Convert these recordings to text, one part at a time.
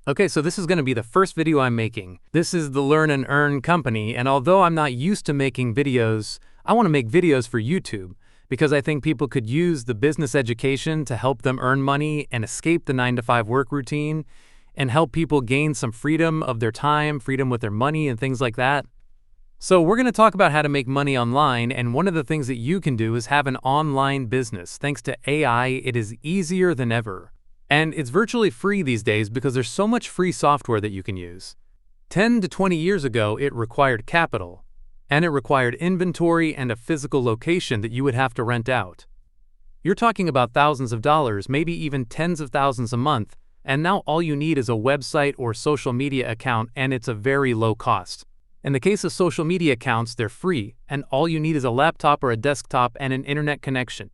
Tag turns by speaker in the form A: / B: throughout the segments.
A: Okay, so this is going to be the first video I'm making. This is the Learn and Earn company, and although I'm not used to making videos, I want to make videos for YouTube because I think people could use the business education to help them earn money and escape the 9-to-5 work routine and help people gain some freedom of their time, freedom with their money and things like that. So we're going to talk about how to make money online, and one of the things that you can do is have an online business. Thanks to AI, it is easier than ever. And it's virtually free these days because there's so much free software that you can use. 10 to 20 years ago, it required capital, and it required inventory and a physical location that you would have to rent out. You're talking about thousands of dollars, maybe even tens of thousands a month, and now all you need is a website or social media account, and it's a very low cost. In the case of social media accounts, they're free, and all you need is a laptop or a desktop and an internet connection.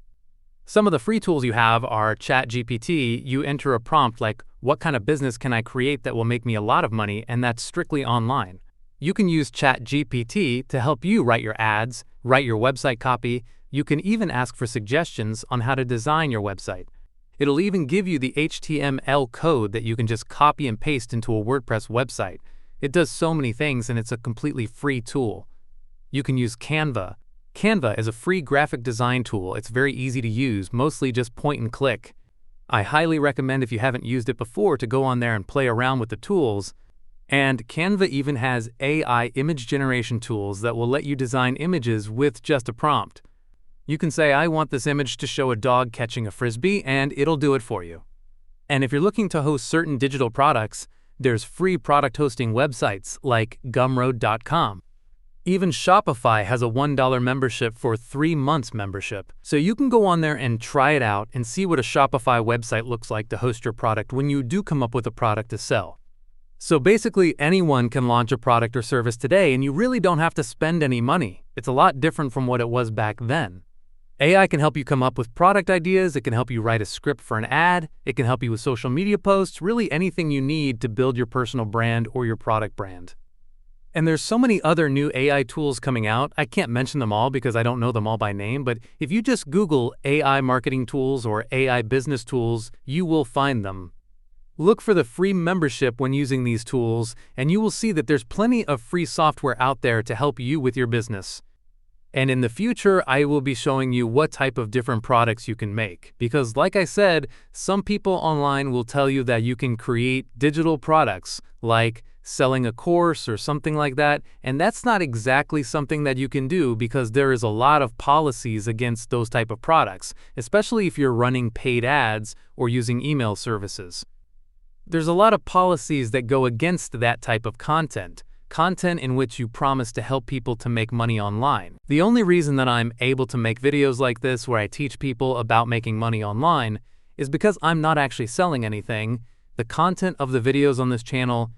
A: Some of the free tools you have are ChatGPT. You enter a prompt like, what kind of business can I create that will make me a lot of money, and that's strictly online. You can use ChatGPT to help you write your ads, write your website copy. You can even ask for suggestions on how to design your website. It'll even give you the HTML code that you can just copy and paste into a WordPress website. It does so many things, and it's a completely free tool. You can use Canva. Canva is a free graphic design tool. It's very easy to use, mostly just point and click. I highly recommend, if you haven't used it before, to go on there and play around with the tools. And Canva even has AI image generation tools that will let you design images with just a prompt. You can say, I want this image to show a dog catching a frisbee, and it'll do it for you. And if you're looking to host certain digital products, there's free product hosting websites like Gumroad.com. Even Shopify has a $1 membership for 3 months membership. So you can go on there and try it out and see what a Shopify website looks like to host your product when you do come up with a product to sell. So basically anyone can launch a product or service today, and you really don't have to spend any money. It's a lot different from what it was back then. AI can help you come up with product ideas, it can help you write a script for an ad, it can help you with social media posts, really anything you need to build your personal brand or your product brand. And there's so many other new AI tools coming out. I can't mention them all because I don't know them all by name, but if you just Google AI marketing tools or AI business tools, you will find them. Look for the free membership when using these tools, and you will see that there's plenty of free software out there to help you with your business. And in the future, I will be showing you what type of different products you can make. Because like I said, some people online will tell you that you can create digital products like selling a course or something like that, and that's not exactly something that you can do because there is a lot of policies against those type of products, especially if you're running paid ads or using email services. There's a lot of policies that go against that type of content in which you promise to help people to make money online. The only reason that I'm able to make videos like this where I teach people about making money online is because I'm not actually selling anything. The content of the videos on this channel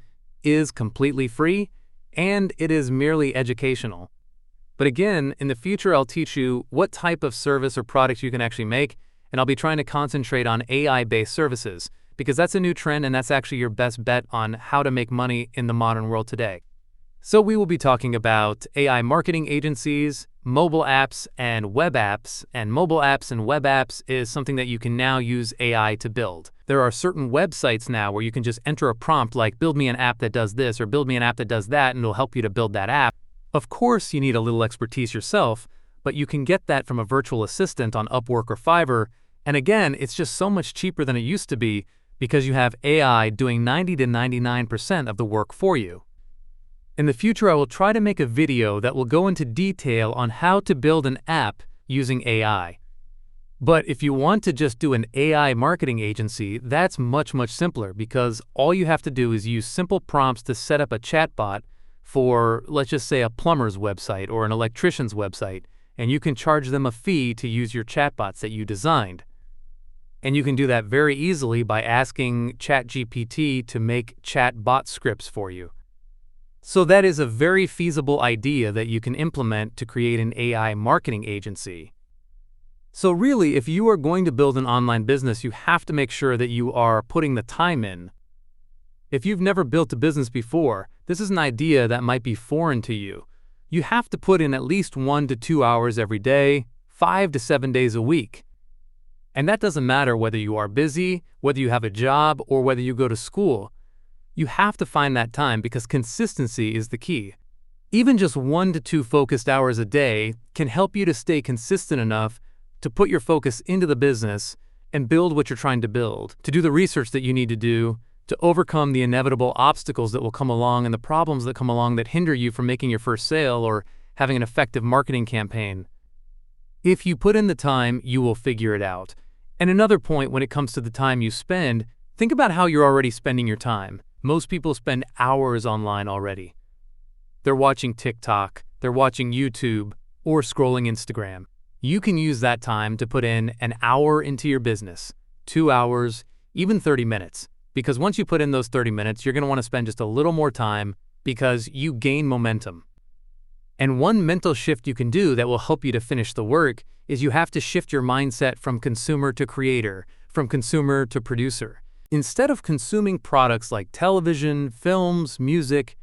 A: is completely free, and it is merely educational. But again, in the future, I'll teach you what type of service or product you can actually make, and I'll be trying to concentrate on AI-based services because that's a new trend, and that's actually your best bet on how to make money in the modern world today. So we will be talking about AI marketing agencies, mobile apps, and web apps. And mobile apps and web apps is something that you can now use AI to build. There are certain websites now where you can just enter a prompt like, build me an app that does this, or build me an app that does that, and it'll help you to build that app. Of course, you need a little expertise yourself, but you can get that from a virtual assistant on Upwork or Fiverr. And again, it's just so much cheaper than it used to be because you have AI doing 90 to 99% of the work for you. In the future, I will try to make a video that will go into detail on how to build an app using AI. But if you want to just do an AI marketing agency, that's much simpler because all you have to do is use simple prompts to set up a chatbot for, let's just say, a plumber's website or an electrician's website, and you can charge them a fee to use your chatbots that you designed. And you can do that very easily by asking ChatGPT to make chatbot scripts for you. So that is a very feasible idea that you can implement to create an AI marketing agency. So really, if you are going to build an online business, you have to make sure that you are putting the time in. If you've never built a business before, this is an idea that might be foreign to you. You have to put in at least 1 to 2 hours every day, 5 to 7 days a week. And that doesn't matter whether you are busy, whether you have a job, or whether you go to school. You have to find that time because consistency is the key. Even just 1 to 2 focused hours a day can help you to stay consistent enough to put your focus into the business and build what you're trying to build, to do the research that you need to do, to overcome the inevitable obstacles that will come along and the problems that come along that hinder you from making your first sale or having an effective marketing campaign. If you put in the time, you will figure it out. And another point when it comes to the time you spend, think about how you're already spending your time. Most people spend hours online already. They're watching TikTok, they're watching YouTube, or scrolling Instagram. You can use that time to put in an hour into your business, 2 hours, even 30 minutes. Because once you put in those 30 minutes, you're going to want to spend just a little more time because you gain momentum. And one mental shift you can do that will help you to finish the work is you have to shift your mindset from consumer to creator, from consumer to producer. Instead of consuming products like television, films, music,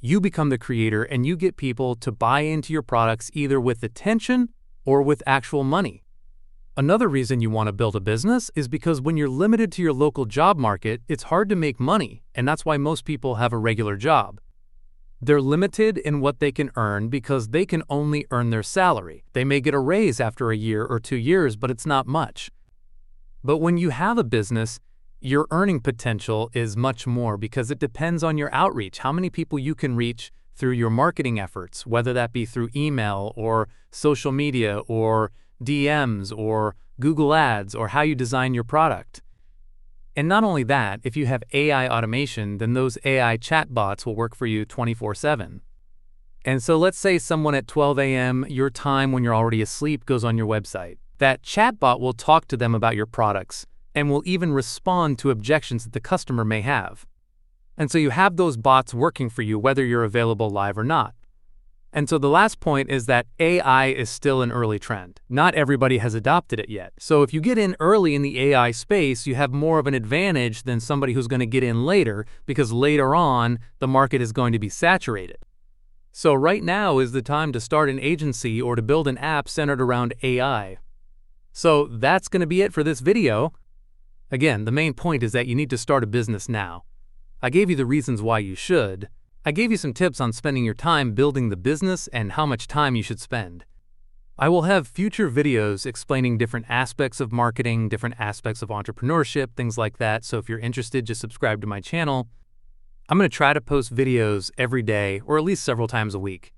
A: you become the creator and you get people to buy into your products either with attention or with actual money. Another reason you want to build a business is because when you're limited to your local job market, it's hard to make money, and that's why most people have a regular job. They're limited in what they can earn because they can only earn their salary. They may get a raise after a year or 2 years, but it's not much. But when you have a business, your earning potential is much more because it depends on your outreach, how many people you can reach through your marketing efforts, whether that be through email or social media or DMs or Google Ads or how you design your product. And not only that, if you have AI automation, then those AI chatbots will work for you 24/7. And so let's say someone at 12 a.m., your time when you're already asleep, goes on your website. That chatbot will talk to them about your products and will even respond to objections that the customer may have. And so you have those bots working for you whether you're available live or not. And so the last point is that AI is still an early trend. Not everybody has adopted it yet. So if you get in early in the AI space, you have more of an advantage than somebody who's going to get in later because later on, the market is going to be saturated. So right now is the time to start an agency or to build an app centered around AI. So that's going to be it for this video. Again, the main point is that you need to start a business now. I gave you the reasons why you should. I gave you some tips on spending your time building the business and how much time you should spend. I will have future videos explaining different aspects of marketing, different aspects of entrepreneurship, things like that. So if you're interested, just subscribe to my channel. I'm going to try to post videos every day or at least several times a week.